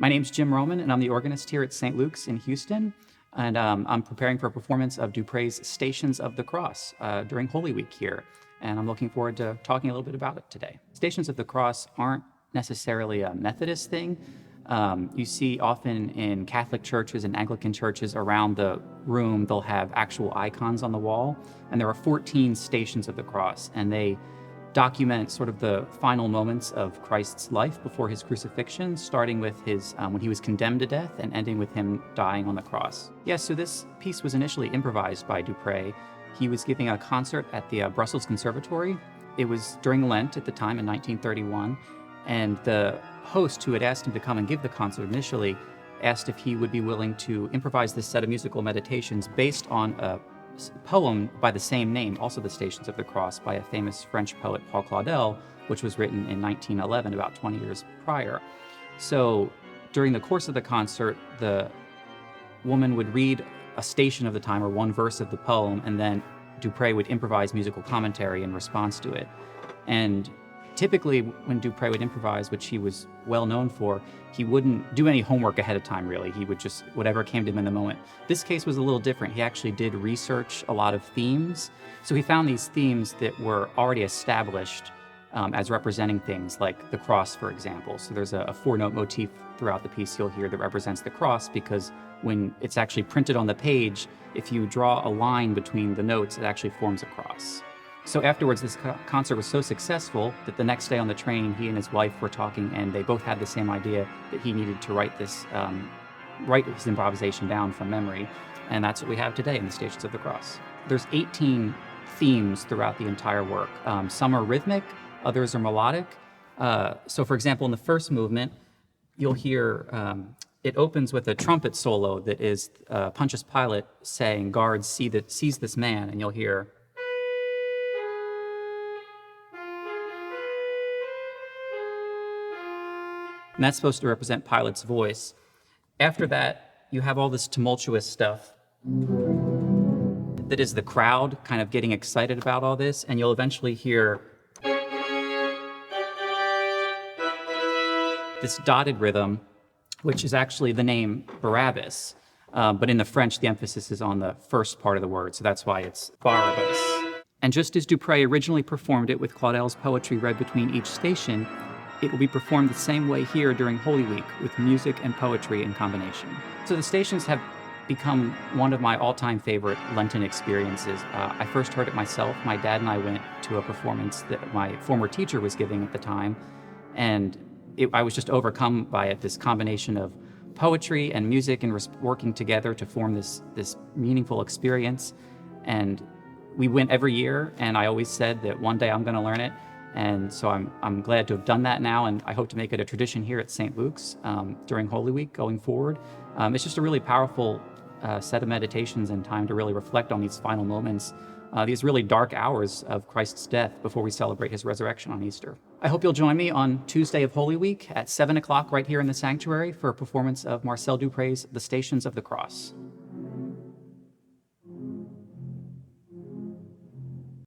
My name's Jim Roman, and I'm the organist here at St. Luke's in Houston. And I'm preparing for a performance of Dupré's Stations of the Cross during Holy Week here. And I'm looking forward to talking a little bit about it today. Stations of the Cross aren't necessarily a Methodist thing. You see often in Catholic churches and Anglican churches around the room, they'll have actual icons on the wall. And there are 14 Stations of the Cross, and they document sort of the final moments of Christ's life before his crucifixion, starting with his when he was condemned to death and ending with him dying on the cross. So this piece was initially improvised by Dupré. He was giving a concert at the Brussels Conservatory. It was during Lent at the time in 1931, and the host who had asked him to come and give the concert initially asked if he would be willing to improvise this set of musical meditations based on a poem by the same name, also the Stations of the Cross, by a famous French poet, Paul Claudel, which was written in 1911, about 20 years prior. So during the course of the concert, the woman would read a station of the time or one verse of the poem, and then Dupré would improvise musical commentary in response to it. And typically when Dupré would improvise, which he was well known for, he wouldn't do any homework ahead of time, really. He would just, whatever came to him in the moment. This case was a little different. He actually did research a lot of themes. So he found these themes that were already established as representing things like the cross, for example. So there's a four-note motif throughout the piece you'll hear that represents the cross, because when it's actually printed on the page, if you draw a line between the notes, it actually forms a cross. So afterwards, this concert was so successful that the next day on the train, he and his wife were talking, and they both had the same idea that he needed to write his improvisation down from memory. And that's what we have today in the Stations of the Cross. There's 18 themes throughout the entire work. Some are rhythmic, others are melodic. So for example, in the first movement, you'll hear, it opens with a trumpet solo that is Pontius Pilate saying, "Guards, seize this man," and you'll hear, and that's supposed to represent Pilate's voice. After that, you have all this tumultuous stuff that is the crowd kind of getting excited about all this, and you'll eventually hear this dotted rhythm, which is actually the name Barabbas, but in the French, the emphasis is on the first part of the word, so that's why it's Barabbas. And just as Dupré originally performed it with Claudel's poetry read between each station, it will be performed the same way here during Holy Week, with music and poetry in combination. So the Stations have become one of my all-time favorite Lenten experiences. I first heard it myself. My dad and I went to a performance that my former teacher was giving at the time, and I was just overcome by it, this combination of poetry and music and working together to form this meaningful experience. And we went every year, and I always said that one day I'm going to learn it. And so I'm glad to have done that now, and I hope to make it a tradition here at St. Luke's during Holy Week going forward. It's just a really powerful set of meditations and time to really reflect on these final moments, these really dark hours of Christ's death before we celebrate his resurrection on Easter. I hope you'll join me on Tuesday of Holy Week at 7 o'clock right here in the sanctuary for a performance of Marcel Dupré's The Stations of the Cross.